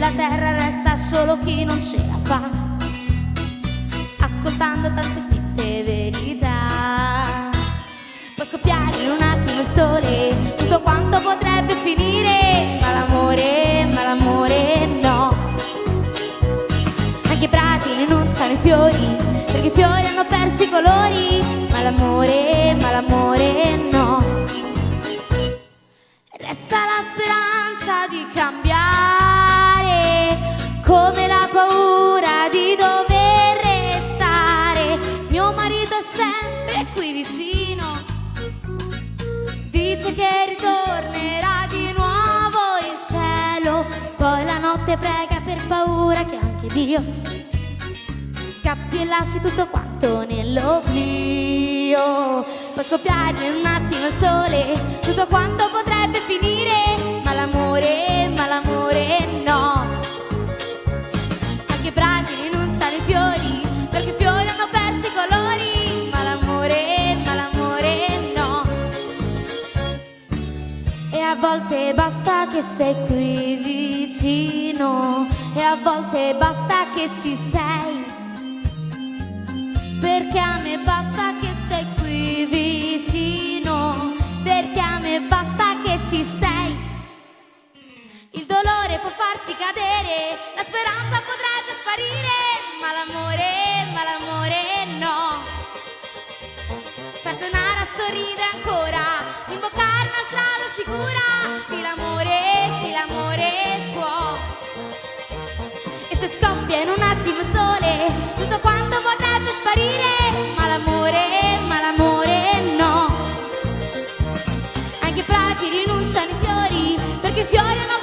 sulla terra resta solo chi non ce la fa, ascoltando tante finte verità. Può scoppiare in un attimo il sole, tutto quanto potrebbe finire, ma l'amore no. Anche i prati rinunciano ai fiori, perché i fiori hanno perso i colori, ma l'amore no. Resta la speranza di cambiare, come la paura di dover restare. Mio marito è sempre qui vicino, dice che ritornerà di nuovo il cielo. Poi la notte prega per paura che anche Dio scappi e lasci tutto quanto nell'oblio. Può scoppiare in un attimo il sole, tutto quanto potrebbe finire, ma l'amore no. Anche i prati rinunciano ai fiori, perché i fiori hanno perso i colori, ma l'amore no. E a volte basta che sei qui vicino, e a volte basta che ci sei, perché a me basta che sei qui vicino, perché a me basta che ci sei. Il dolore può farci cadere, la speranza potrebbe sparire, ma l'amore no. Perdonare a sorridere ancora, imboccare una strada sicura, sì l'amore può. E se scoppia in un attimo il sole, tutto quanto potrebbe sparire, ma l'amore no. Anche i prati rinunciano ai fiori, perché i fiori hanno